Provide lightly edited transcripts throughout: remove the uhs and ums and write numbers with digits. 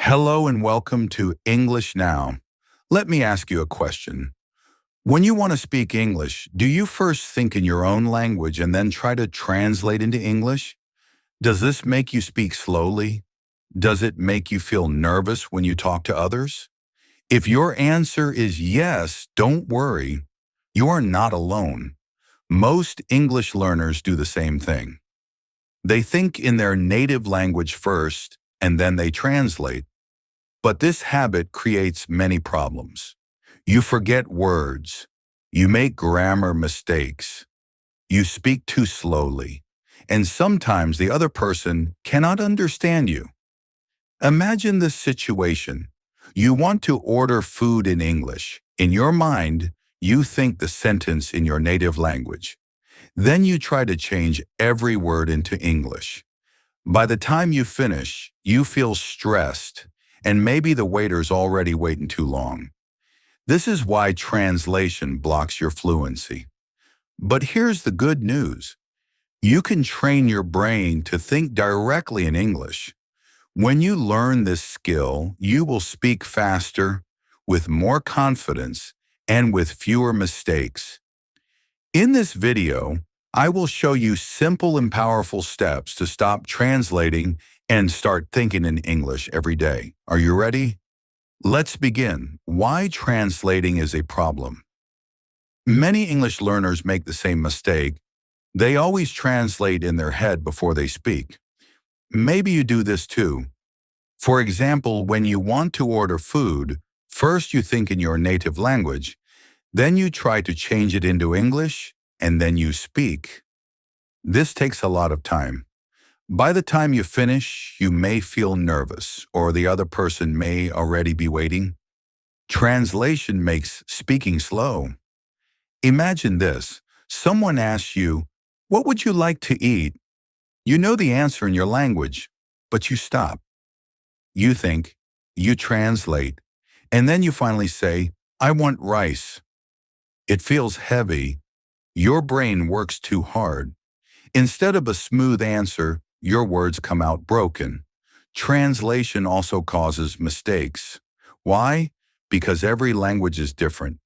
Hello and welcome to English Now. Let me ask you a question. When you want to speak English, do you first think in your own language and then try to translate into English? Does this make you speak slowly? Does it make you feel nervous when you talk to others? If your answer is yes, don't worry. You are not alone. Most English learners do the same thing. They think in their native language first, and then they translate. But this habit creates many problems. You forget words. You make grammar mistakes. You speak too slowly. And sometimes the other person cannot understand you. Imagine this situation. You want to order food in English. In your mind, you think the sentence in your native language. Then you try to change every word into English. By the time you finish, you feel stressed, and maybe the waiter's already waiting too long. This is why translation blocks your fluency. But here's the good news. You can train your brain to think directly in English. When you learn this skill, you will speak faster, with more confidence, and with fewer mistakes. In this video, I will show you simple and powerful steps to stop translating and start thinking in English every day. Are you ready? Let's begin. Why translating is a problem. Many English learners make the same mistake. They always translate in their head before they speak. Maybe you do this too. For example, when you want to order food, first you think in your native language, then you try to change it into English, and then you speak. This takes a lot of time. By the time you finish, you may feel nervous, or the other person may already be waiting. Translation makes speaking slow. Imagine this. Someone asks you, "What would you like to eat?" You know the answer in your language, but you stop. You think, you translate, and then you finally say, "I want rice." It feels heavy. Your brain works too hard. Instead of a smooth answer, your words come out broken. Translation also causes mistakes. Why? Because every language is different.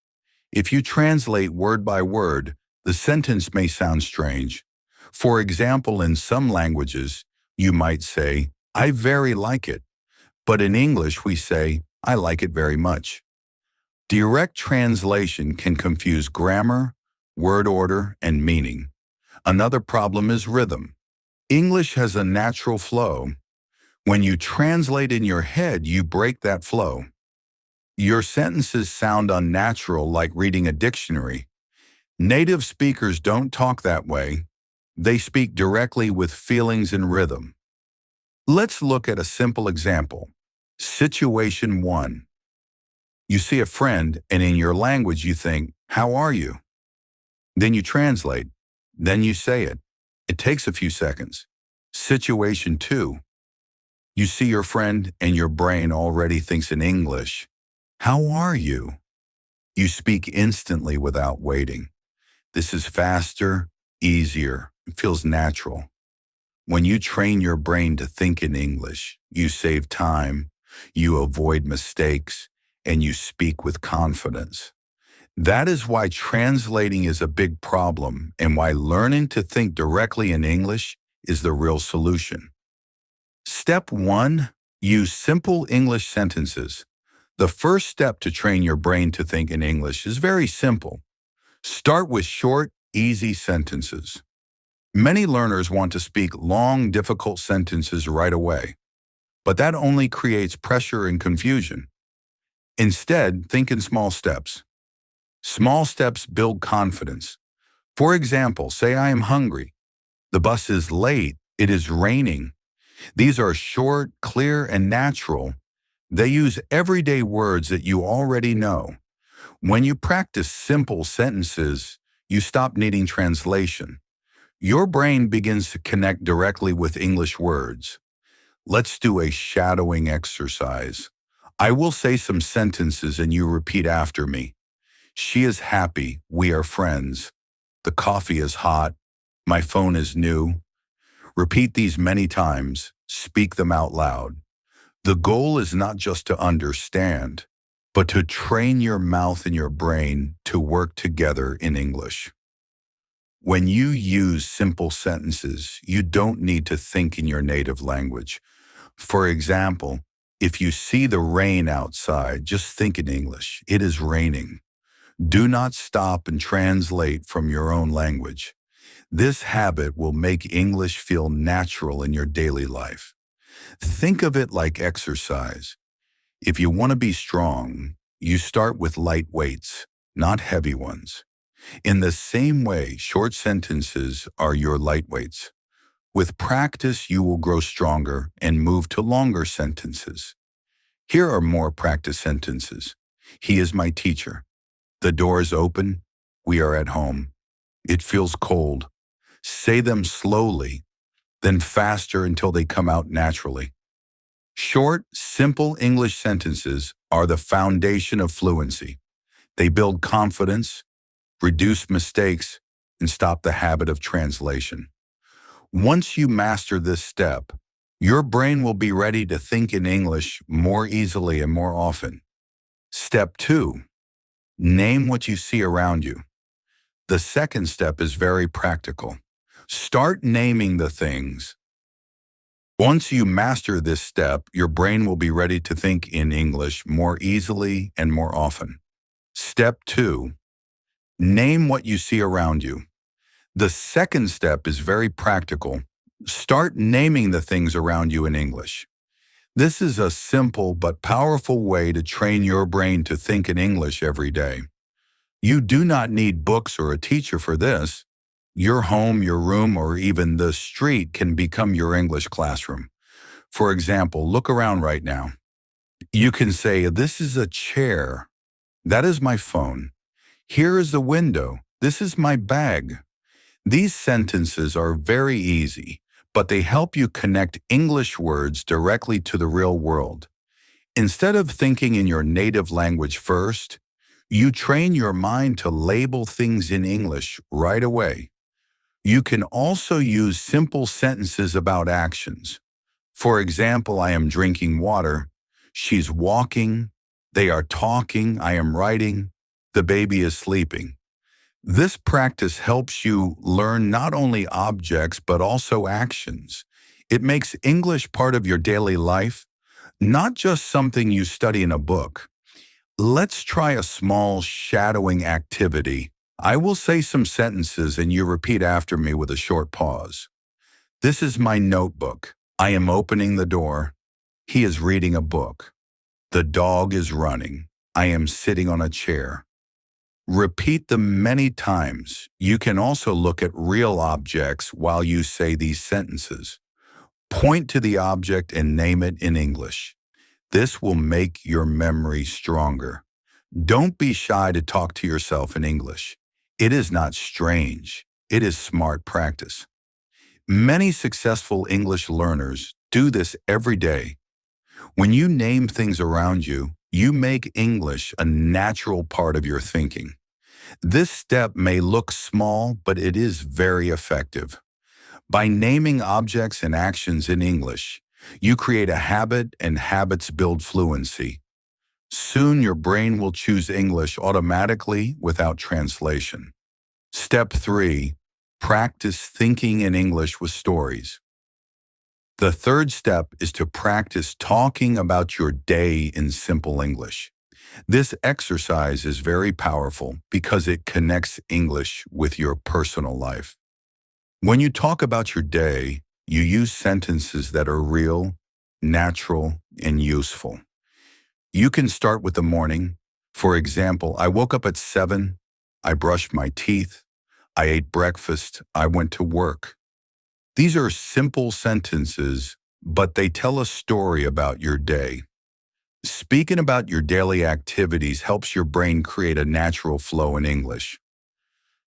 If you translate word by word, the sentence may sound strange. For example, in some languages, you might say, "I very like it." But in English, we say, "I like it very much." Direct translation can confuse grammar, word order, and meaning. Another problem is rhythm. English has a natural flow. When you translate in your head, you break that flow. Your sentences sound unnatural, like reading a dictionary. Native speakers don't talk that way. They speak directly with feelings and rhythm. Let's look at a simple example. Situation 1. You see a friend, and in your language you think, "How are you?" Then you translate. Then you say it. It takes a few seconds. Situation 2. You see your friend, and your brain already thinks in English. "How are you?" You speak instantly without waiting. This is faster, easier. It feels natural. When you train your brain to think in English, you save time, you avoid mistakes, and you speak with confidence. That is why translating is a big problem and why learning to think directly in English is the real solution. Step 1. Use simple English sentences. The first step to train your brain to think in English is very simple. Start with short, easy sentences. Many learners want to speak long, difficult sentences right away, but that only creates pressure and confusion. Instead, think in small steps. Small steps build confidence. For example, say, "I am hungry." "The bus is late." "It is raining." These are short, clear, and natural. They use everyday words that you already know. When you practice simple sentences, you stop needing translation. Your brain begins to connect directly with English words. Let's do a shadowing exercise. I will say some sentences and you repeat after me. "She is happy. We are friends." "The coffee is hot." "My phone is new." Repeat these many times. Speak them out loud. The goal is not just to understand, but to train your mouth and your brain to work together in English. When you use simple sentences, you don't need to think in your native language. For example, if you see the rain outside, just think in English. It is raining. Do not stop and translate from your own language. This habit will make English feel natural in your daily life. Think of it like exercise. If you want to be strong, you start with light weights, not heavy ones. In the same way, short sentences are your light weights. With practice, you will grow stronger and move to longer sentences. Here are more practice sentences. He is my teacher. The door is open. We are at home. It feels cold. Say them slowly, then faster until they come out naturally. Short, simple English sentences are the foundation of fluency. They build confidence, reduce mistakes, and stop the habit of translation. Once you master this step, your brain will be ready to think in English more easily and more often. Step 2. Name what you see around you. The second step is very practical. Start naming the things. Once you master this step, your brain will be ready to think in English more easily and more often. Step 2. Name what you see around you. The second step is very practical. Start naming the things around you in English. This is a simple but powerful way to train your brain to think in English every day. You do not need books or a teacher for this. Your home, your room, or even the street can become your English classroom. For example, look around right now. You can say, "This is a chair. That is my phone. Here is the window. This is my bag." These sentences are very easy, but they help you connect English words directly to the real world. Instead of thinking in your native language first, you train your mind to label things in English right away. You can also use simple sentences about actions. For example, I am drinking water. She's walking. They are talking. I am writing. The baby is sleeping. This practice helps you learn not only objects but also actions. It makes English part of your daily life, not just something you study in a book. Let's try a small shadowing activity. I will say some sentences and you repeat after me with a short pause. This is my notebook. I am opening the door. He is reading a book. The dog is running. I am sitting on a chair. Repeat them many times. You can also look at real objects while you say these sentences. Point to the object and name it in English. This will make your memory stronger. Don't be shy to talk to yourself in English. It is not strange. It is smart practice. Many successful English learners do this every day. When you name things around you, you make English a natural part of your thinking. This step may look small, but it is very effective. By naming objects and actions in English, you create a habit, and habits build fluency. Soon your brain will choose English automatically without translation. Step 3. Practice thinking in English with stories. The third step is to practice talking about your day in simple English. This exercise is very powerful because it connects English with your personal life. When you talk about your day, you use sentences that are real, natural, and useful. You can start with the morning. For example, I woke up at 7, I brushed my teeth, I ate breakfast, I went to work. These are simple sentences, but they tell a story about your day. Speaking about your daily activities helps your brain create a natural flow in English.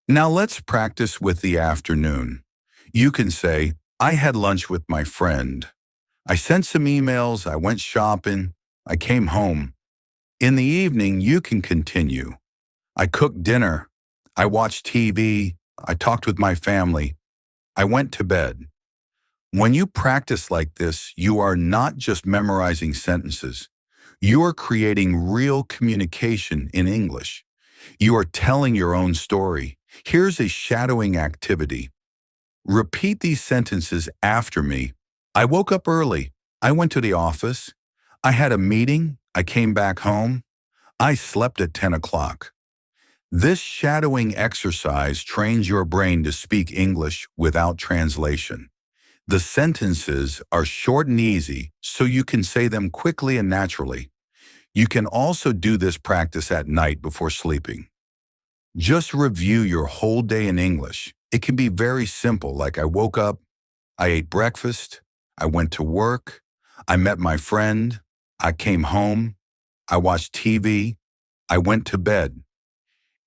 Now let's practice with the afternoon. You can say, I had lunch with my friend. I sent some emails, I went shopping, I came home. In the evening, you can continue. I cooked dinner. I watched TV. I talked with my family. I went to bed. When you practice like this, you are not just memorizing sentences. You are creating real communication in English. You are telling your own story. Here's a shadowing activity. Repeat these sentences after me. I woke up early. I went to the office. I had a meeting. I came back home. I slept at 10 o'clock. This shadowing exercise trains your brain to speak English without translation. The sentences are short and easy, so you can say them quickly and naturally. You can also do this practice at night before sleeping. Just review your whole day in English. It can be very simple, like I woke up, I ate breakfast, I went to work, I met my friend, I came home, I watched TV, I went to bed.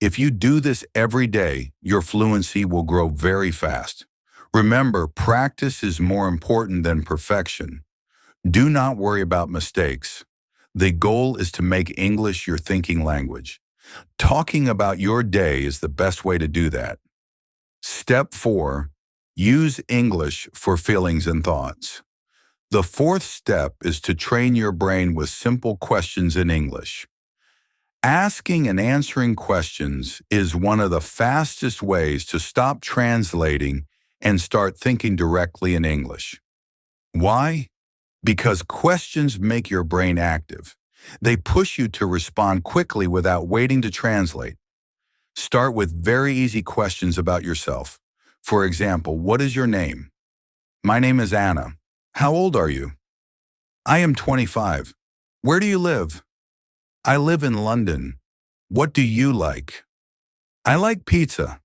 If you do this every day, your fluency will grow very fast. Remember, practice is more important than perfection. Do not worry about mistakes. The goal is to make English your thinking language. Talking about your day is the best way to do that. Step 4. Use English for feelings and thoughts. The fourth step is to train your brain with simple questions in English. Asking and answering questions is one of the fastest ways to stop translating and start thinking directly in English. Why? Because questions make your brain active. They push you to respond quickly without waiting to translate. Start with very easy questions about yourself. For example, what is your name? My name is Anna. How old are you? I am 25. Where do you live? I live in London. What do you like? I like pizza.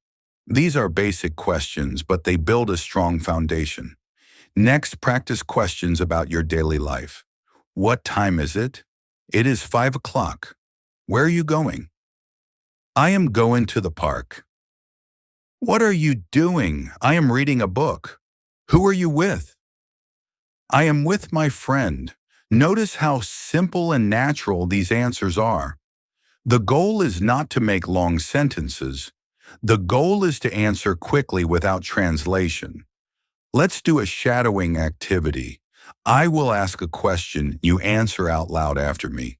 These are basic questions, but they build a strong foundation. Next, practice questions about your daily life. What time is it? It is 5 o'clock. Where are you going? I am going to the park. What are you doing? I am reading a book. Who are you with? I am with my friend. Notice how simple and natural these answers are. The goal is not to make long sentences. The goal is to answer quickly without translation. Let's do a shadowing activity. I will ask a question. You answer out loud after me.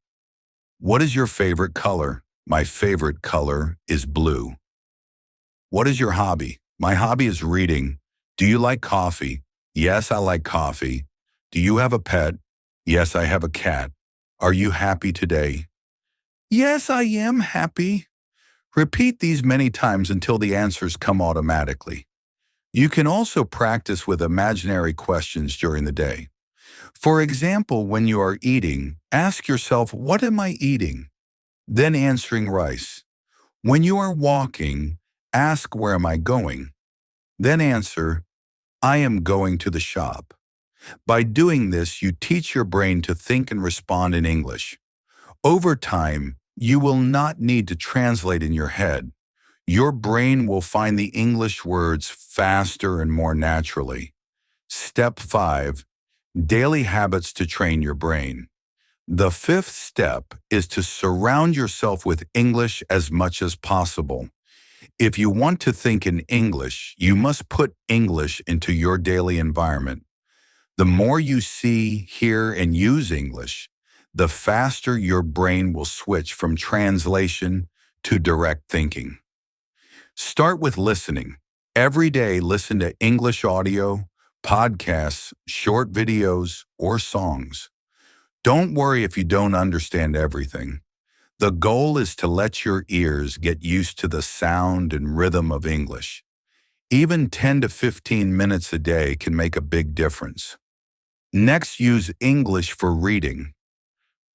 What is your favorite color? My favorite color is blue. What is your hobby? My hobby is reading. Do you like coffee? Yes, I like coffee. Do you have a pet? Yes, I have a cat. Are you happy today? Yes, I am happy. Repeat these many times until the answers come automatically. You can also practice with imaginary questions during the day. For example, when you are eating, ask yourself, what am I eating? Then answering rice. When you are walking, ask, where am I going? Then answer, I am going to the shop. By doing this, you teach your brain to think and respond in English. Over time, you will not need to translate in your head. Your brain will find the English words faster and more naturally. Step 5. Daily habits to train your brain. The fifth step is to surround yourself with English as much as possible. If you want to think in English, you must put English into your daily environment. The more you see, hear, and use English, the faster your brain will switch from translation to direct thinking. Start with listening. Every day, listen to English audio, podcasts, short videos, or songs. Don't worry if you don't understand everything. The goal is to let your ears get used to the sound and rhythm of English. Even 10 to 15 minutes a day can make a big difference. Next, use English for reading.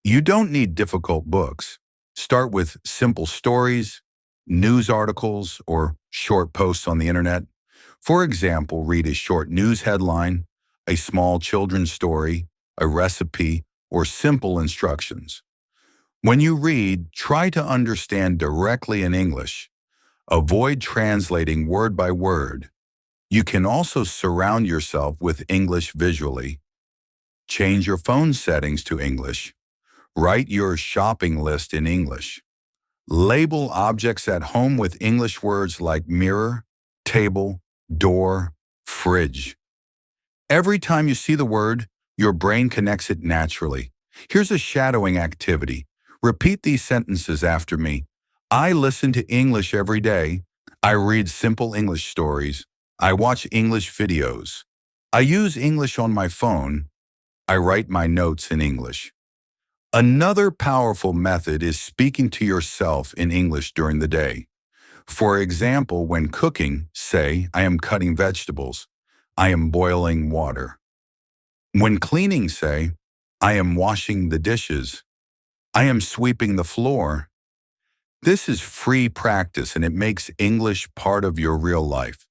You don't need difficult books. Start with simple stories, news articles, or short posts on the internet. For example, read a short news headline, a small children's story, a recipe, or simple instructions. When you read, try to understand directly in English. Avoid translating word by word. You can also surround yourself with English visually. Change your phone settings to English. Write your shopping list in English. Label objects at home with English words like mirror, table, door, fridge. Every time you see the word, your brain connects it naturally. Here's a shadowing activity. Repeat these sentences after me. I listen to English every day. I read simple English stories. I watch English videos. I use English on my phone. I write my notes in English. Another powerful method is speaking to yourself in English during the day. For example, when cooking, say, I am cutting vegetables. I am boiling water. When cleaning, say, I am washing the dishes. I am sweeping the floor. This is free practice and it makes English part of your real life.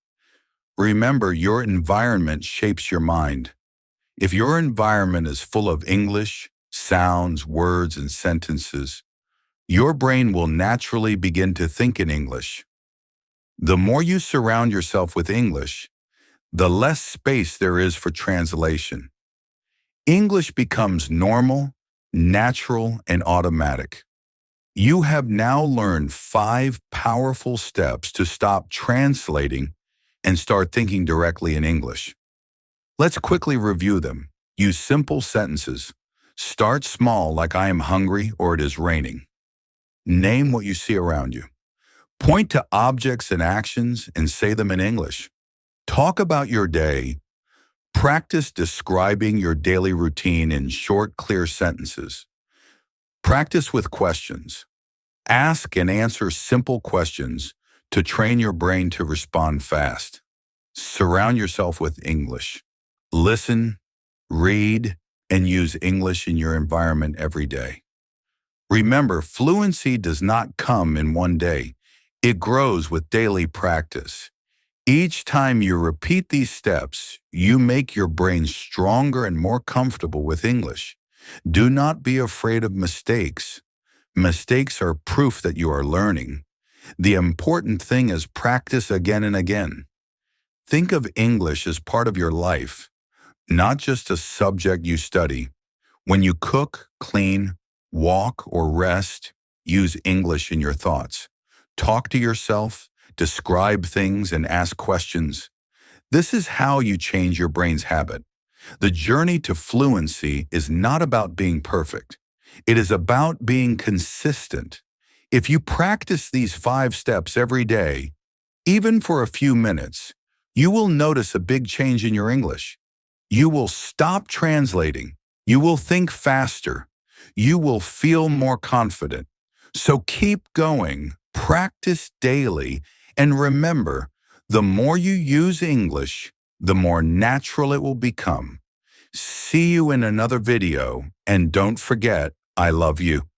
Remember, your environment shapes your mind. If your environment is full of English, sounds, words, and sentences, your brain will naturally begin to think in English. The more you surround yourself with English, the less space there is for translation. English becomes normal, natural, and automatic. You have now learned 5 powerful steps to stop translating and start thinking directly in English. Let's quickly review them. Use simple sentences. Start small, like I am hungry or it is raining. Name what you see around you. Point to objects and actions and say them in English. Talk about your day. Practice describing your daily routine in short, clear sentences. Practice with questions. Ask and answer simple questions to train your brain to respond fast. Surround yourself with English. Listen, read, and use English in your environment every day. Remember, fluency does not come in one day. It grows with daily practice. Each time you repeat these steps, you make your brain stronger and more comfortable with English. Do not be afraid of mistakes. Mistakes are proof that you are learning. The important thing is practice again and again. Think of English as part of your life, not just a subject you study. When you cook, clean, walk, or rest, use English in your thoughts. Talk to yourself, describe things, and ask questions. This is how you change your brain's habit. The journey to fluency is not about being perfect. It is about being consistent. If you practice these 5 steps every day, even for a few minutes, you will notice a big change in your English. You will stop translating. You will think faster. You will feel more confident. So keep going, practice daily, and remember, the more you use English, the more natural it will become. See you in another video, and don't forget, I love you.